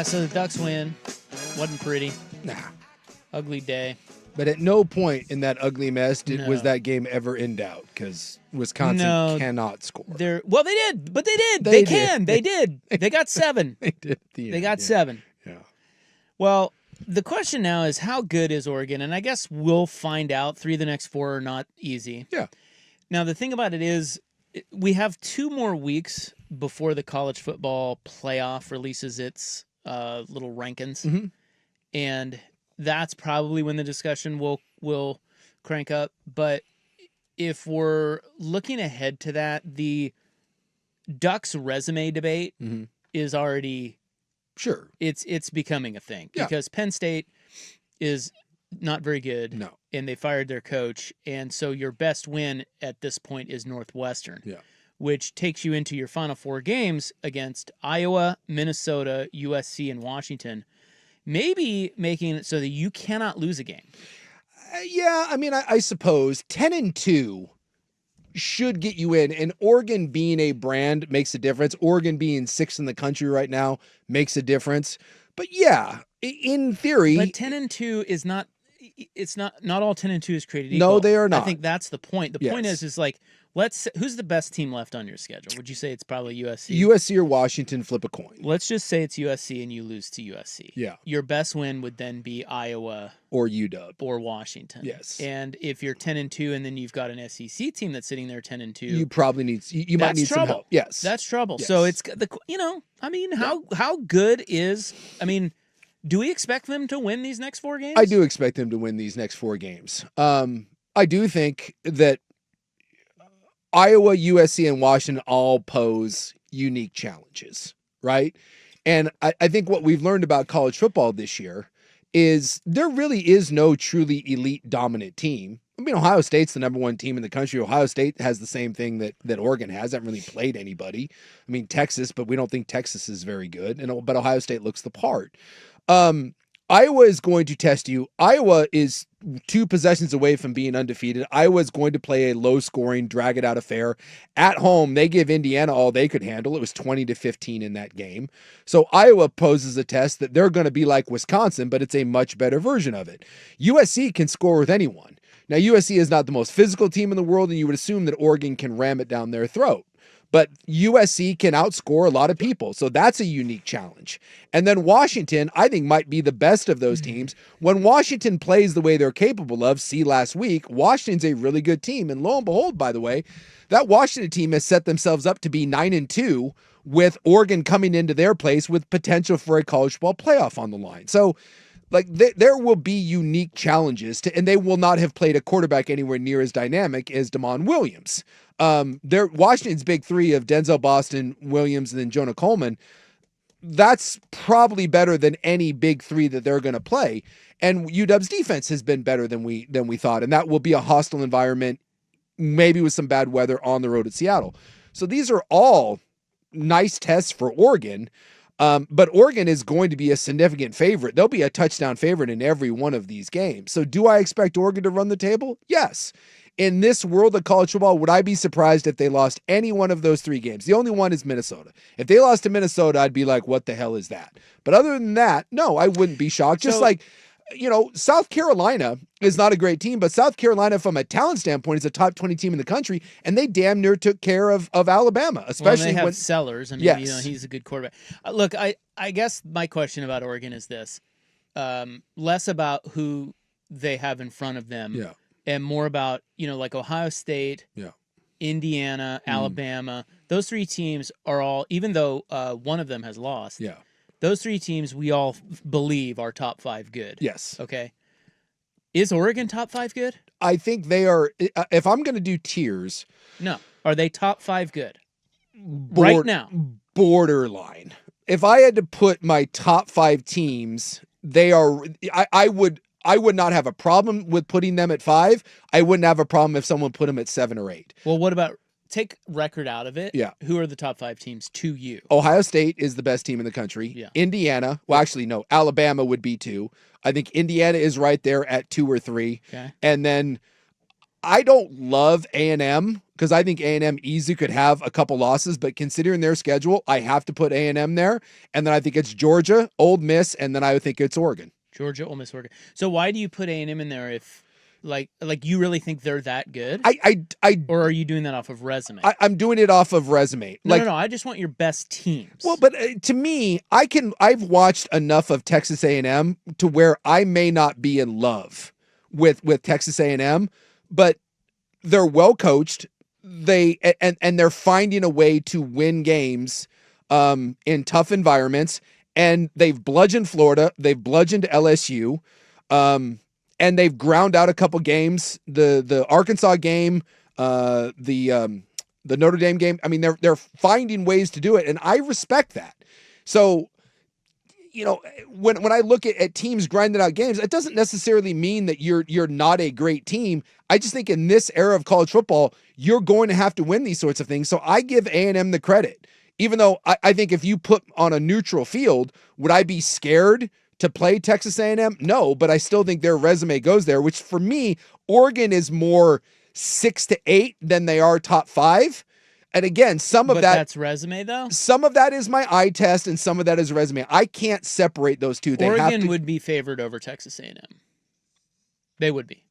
Yeah, so the Ducks win. Wasn't pretty. Nah. Ugly day. But at no point in that ugly mess was No. that game ever in doubt because Wisconsin cannot score. Well, they did, but they did. They can. did. They did. They got 7. They did. At the end, They got yeah. 7. Yeah. Well, the question now is how good is Oregon? And I guess we'll find out. 3 of the next 4 are not easy. Yeah. Now, the thing about it is we have 2 more weeks before the college football playoff releases its little rankings. Mm-hmm. And that's probably when the discussion will crank up. But if we're looking ahead to that, the Ducks resume debate is already it's becoming a thing because Penn State is not very good. No. And they fired their coach. And so your best win at this point is Northwestern. Yeah. Which takes you into your final 4 games against Iowa, Minnesota, USC, and Washington. Maybe making it so that you cannot lose a game. Yeah, I mean, I suppose 10-2 should get you in, and Oregon being a brand makes a difference. Oregon being 6th in the country right now makes a difference. But yeah, in theory, but 10-2 is not. It's not all 10-2 is created equal. No, they are not. I think that's the point. The point is like who's the best team left on your schedule? Would you say it's probably USC? USC or Washington, flip a coin. Let's just say it's USC and you lose to USC. Yeah. Your best win would then be Iowa or UW or Washington. Yes. And if you're 10-2 and then you've got an SEC team that's sitting there 10-2, you probably need you might need trouble. some help. Yes. That's trouble. Yes. So it's how good is do we expect them to win these next 4 games? I do expect them to win these next 4 games. I do think that Iowa, USC, and Washington all pose unique challenges, right? And I think what we've learned about college football this year is there really is no truly elite dominant team. I mean, Ohio State's the number 1 team in the country. Ohio State has the same thing that Oregon has. They haven't really played anybody. I mean, Texas, but we don't think Texas is very good. But Ohio State looks the part. Iowa is going to test you. Iowa is 2 possessions away from being undefeated. Iowa is going to play a low-scoring, drag-it-out affair. At home, they give Indiana all they could handle. It was 20-15 in that game. So Iowa poses a test that they're going to be like Wisconsin, but it's a much better version of it. USC can score with anyone. Now, USC is not the most physical team in the world, and you would assume that Oregon can ram it down their throat. But USC can outscore a lot of people, so that's a unique challenge. And then Washington, I think, might be the best of those teams. When Washington plays the way they're capable of, see last week, Washington's a really good team. And lo and behold, by the way, that Washington team has set themselves up to be 9-2 with Oregon coming into their place with potential for a college football playoff on the line. So, there will be unique challenges and they will not have played a quarterback anywhere near as dynamic as Damon Williams. Washington's big 3 of Denzel Boston, Williams, and then Jonah Coleman. That's probably better than any big 3 that they're going to play. And UW's defense has been better than we thought. And that will be a hostile environment, maybe with some bad weather on the road at Seattle. So these are all nice tests for Oregon. But Oregon is going to be a significant favorite. They'll be a touchdown favorite in every one of these games. So do I expect Oregon to run the table? Yes. In this world of college football, would I be surprised if they lost any one of those 3 games? The only one is Minnesota. If they lost to Minnesota, I'd be like, what the hell is that? But other than that, no, I wouldn't be shocked. Just like, South Carolina is not a great team, but South Carolina, from a talent standpoint, is a top 20 team in the country, and they damn near took care of Alabama, especially when they have when Sellers. I mean, yes. He's a good quarterback. Look, I guess my question about Oregon is this: less about who they have in front of them, and more about like Ohio State, Indiana, Alabama. Those 3 teams are all, even though one of them has lost. Yeah. Those 3 teams we all believe are top 5 good. Yes. Okay. Is Oregon top 5 good? I think they are. If I'm going to do tiers. No. Are they top 5 good? Right now. Borderline. If I had to put my top 5 teams, they are, I would not have a problem with putting them at 5. I wouldn't have a problem if someone put them at 7 or 8. Well, what about, take record out of it. Yeah. Who are the top 5 teams to you? Ohio State is the best team in the country. Yeah. Indiana. Well, actually, no. Alabama would be 2. I think Indiana is right there at 2 or 3. Okay. And then I don't love A&M because I think A&M easily could have a couple losses, but considering their schedule, I have to put A&M there. And then I think it's Georgia, Ole Miss, and then I would think it's Oregon. Georgia, Ole Miss, Oregon. So why do you put A&M in there if like you really think they're that good? Or are you doing that off of resume? I'm doing it off of resume. No. I just want your best teams. Well, but to me, I've watched enough of Texas A&M to where I may not be in love with Texas A&M, but they're well coached. And they're finding a way to win games in tough environments. And they've bludgeoned Florida, they've bludgeoned LSU, and they've ground out a couple games. The Arkansas game, the Notre Dame game. I mean, they're finding ways to do it, and I respect that. So, when I look at teams grinding out games, it doesn't necessarily mean that you're not a great team. I just think in this era of college football, you're going to have to win these sorts of things. So I give A&M the credit, even though I think if you put on a neutral field, would I be scared to play Texas A&M? No, but I still think their resume goes there, which for me, Oregon is more 6 to 8 than they are top 5. And again, that's resume though. Some of that is my eye test, and some of that is resume. I can't separate those two. Oregon would be favored over Texas A&M. They would be.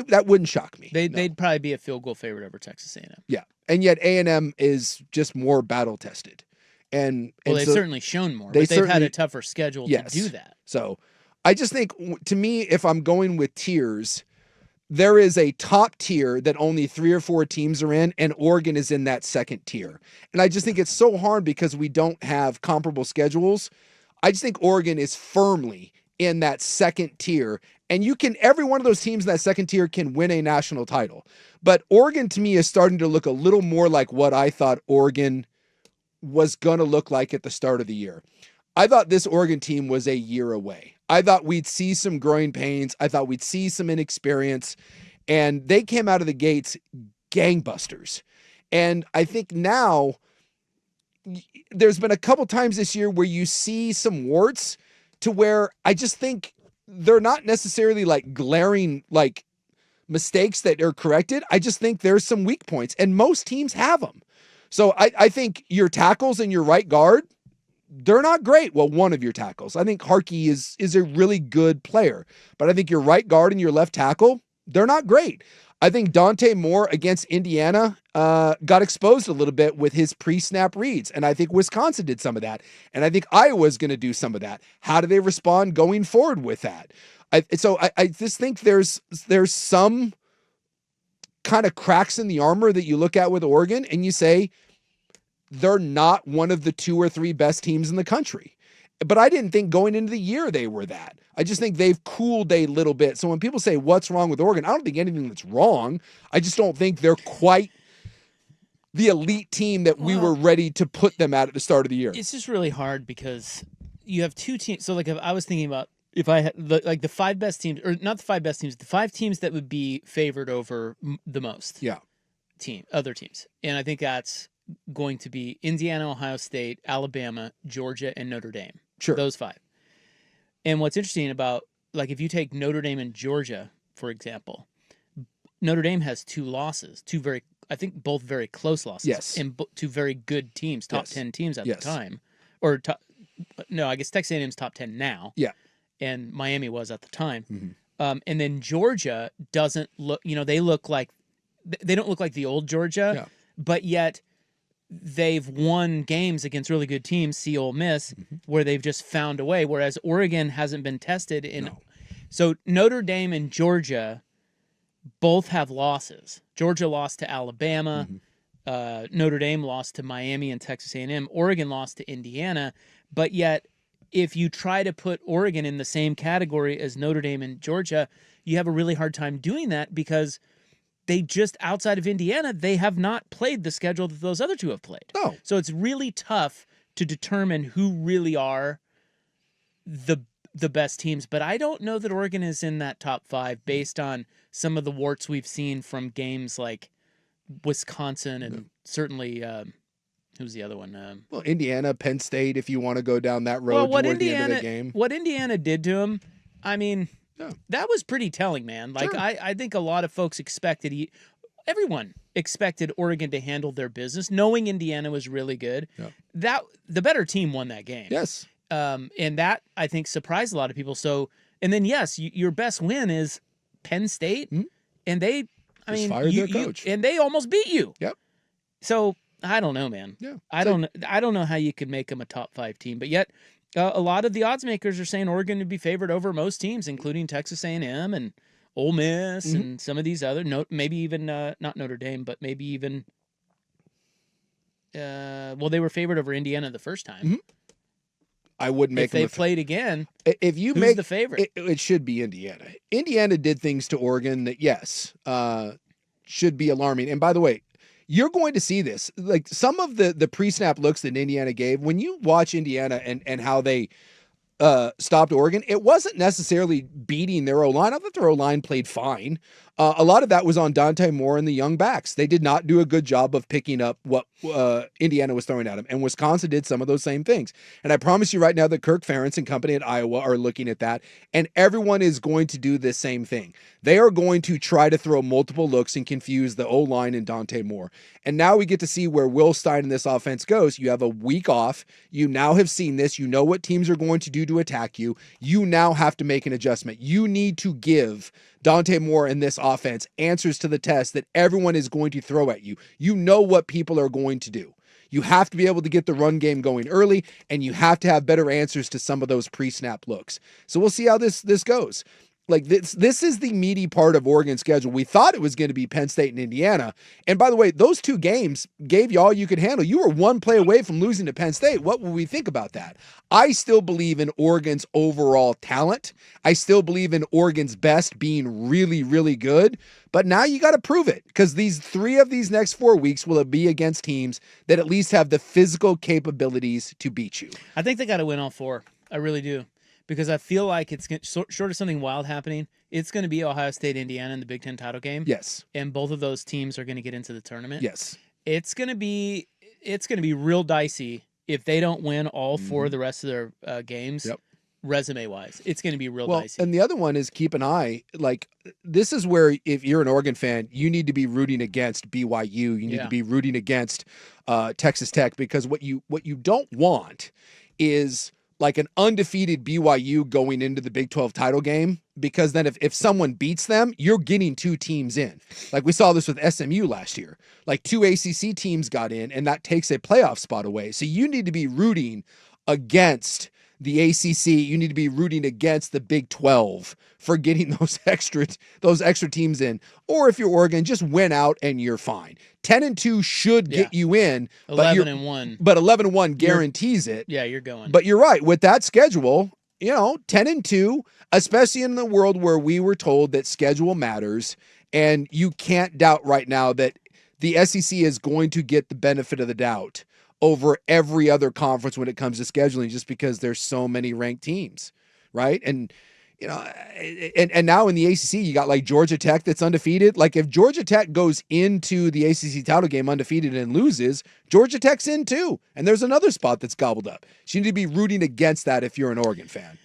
That wouldn't shock me. They'd probably be a field goal favorite over Texas A&M. Yeah, and yet A&M is just more battle tested, and they've certainly shown more. But they've had a tougher schedule to do that. So, I just think, to me, if I'm going with tiers, there is a top tier that only 3 or 4 teams are in, and Oregon is in that second tier. And I just think it's so hard because we don't have comparable schedules. I just think Oregon is firmly in that second tier, and every one of those teams in that second tier can win a national title. But Oregon, to me, is starting to look a little more like what I thought Oregon was going to look like at the start of the year. I thought this Oregon team was a year away. I thought we'd see some growing pains. I thought we'd see some inexperience. And they came out of the gates gangbusters. And I think now there's been a couple times this year where you see some warts to where I just think they're not necessarily like glaring like mistakes that are corrected. I just think there's some weak points, and most teams have them. So I think your tackles and your right guard, they're not great. Well, one of your tackles. I think Harkey is a really good player, but I think your right guard and your left tackle, they're not great. I think Dante Moore against Indiana got exposed a little bit with his pre-snap reads, and I think Wisconsin did some of that, and I think Iowa's going to do some of that. How do they respond going forward with that? So I just think there's some kind of cracks in the armor that you look at with Oregon, and you say, they're not one of the 2 or 3 best teams in the country. But I didn't think going into the year they were that. I just think they've cooled a little bit. So when people say, what's wrong with Oregon? I don't think anything that's wrong. I just don't think they're quite the elite team that we were ready to put them at the start of the year. It's just really hard because you have 2 teams. So, if I was thinking about if I had the 5 best teams, or not the 5 best teams, the 5 teams that would be favored over the most. Yeah. Other teams. And I think that's going to be Indiana, Ohio State, Alabama, Georgia, and Notre Dame. Sure. Those 5. And what's interesting about, if you take Notre Dame and Georgia, for example, Notre Dame has 2 losses, I think both very close losses. Yes. And 2 very good teams, top 10 teams at the time. Or, no, I guess Texas A&M's top 10 now. Yeah. And Miami was at the time. Mm-hmm. And then Georgia doesn't look, they don't look like the old Georgia, but yet they've won games against really good teams, see Ole Miss, where they've just found a way, whereas Oregon hasn't been tested in. No. So Notre Dame and Georgia both have losses. Georgia lost to Alabama. Notre Dame lost to Miami and Texas A&M. Oregon lost to Indiana. But yet, if you try to put Oregon in the same category as Notre Dame and Georgia, you have a really hard time doing that because they just, outside of Indiana, they have not played the schedule that those other 2 have played. Oh. So it's really tough to determine who really are the best teams. But I don't know that Oregon is in that top 5 based on some of the warts we've seen from games like Wisconsin and certainly, who's the other one? Well, Indiana, Penn State, if you want to go down that road toward the end of the game. What Indiana did to them, I mean, Yeah. That was pretty telling, man. Like Sure. I think a lot of folks expected everyone expected Oregon to handle their business, knowing Indiana was really good. Yeah. That the better team won that game. Yes. And that I think surprised a lot of people. So, and then yes, your best win is Penn State, and they, fired their coach, and they almost beat you. Yep. So I don't know, man. Yeah. I don't know how you could make them a top 5 team, but yet a lot of the odds makers are saying Oregon would be favored over most teams, including Texas A&M and Ole Miss and some of these other maybe even not Notre Dame, but maybe even well, they were favored over Indiana the first time. I wouldn't make if they played again. If you who's make the favorite, it should be Indiana. Indiana did things to Oregon that yes, should be alarming. And by the way, you're going to see this, like some of the pre-snap looks that Indiana gave when you watch Indiana and how they stopped Oregon. It wasn't necessarily beating their O-line. I thought their O-line played fine. A lot of that was on Dante Moore and the young backs. They did not do a good job of picking up what Indiana was throwing at them. And Wisconsin did some of those same things. And I promise you right now that Kirk Ferentz and company at Iowa are looking at that. And everyone is going to do this same thing. They are going to try to throw multiple looks and confuse the O-line and Dante Moore. And now we get to see where Will Stein in this offense goes. You have a week off. You now have seen this. You know what teams are going to do to attack you. You now have to make an adjustment. You need to give Dante Moore in this offense answers to the test that everyone is going to throw at you. You know what people are going to do. You have to be able to get the run game going early, and you have to have better answers to some of those pre-snap looks. So we'll see how this goes. Like this is the meaty part of Oregon's schedule. We thought it was going to be Penn State and Indiana. And by the way, those 2 games gave you all you could handle. You were 1 play away from losing to Penn State. What will we think about that? I still believe in Oregon's overall talent. I still believe in Oregon's best being really, really good. But now you got to prove it, because these 3 of these next 4 weeks will be against teams that at least have the physical capabilities to beat you. I think they got to win all 4. I really do. Because I feel like it's short of something wild happening, it's going to be Ohio State, Indiana in the Big Ten title game. Yes. And both of those teams are going to get into the tournament. Yes. It's going to be real dicey if they don't win all 4 of the rest of their games. Yep. Resume-wise, it's going to be real dicey. And the other one is keep an eye. Like, this is where, if you're an Oregon fan, you need to be rooting against BYU. You need to be rooting against Texas Tech, because what you don't want is like an undefeated BYU going into the Big 12 title game, because then if someone beats them, you're getting 2 teams in. Like we saw this with SMU last year. Like 2 ACC teams got in, and that takes a playoff spot away. So you need to be rooting against the ACC. You need to be rooting against the Big 12 for getting those extra teams in. Or if you're Oregon, just win out and you're fine. 10-2 should get you in. 11-1. But 11-1 guarantees it. Yeah, you're going. But you're right. With that schedule, 10-2, especially in the world where we were told that schedule matters, and you can't doubt right now that the SEC is going to get the benefit of the doubt over every other conference when it comes to scheduling, just because there's so many ranked teams, right? And and now in the ACC, you got like Georgia Tech that's undefeated. Like if Georgia Tech goes into the ACC title game undefeated and loses, Georgia Tech's in too. And there's another spot that's gobbled up. So you need to be rooting against that if you're an Oregon fan.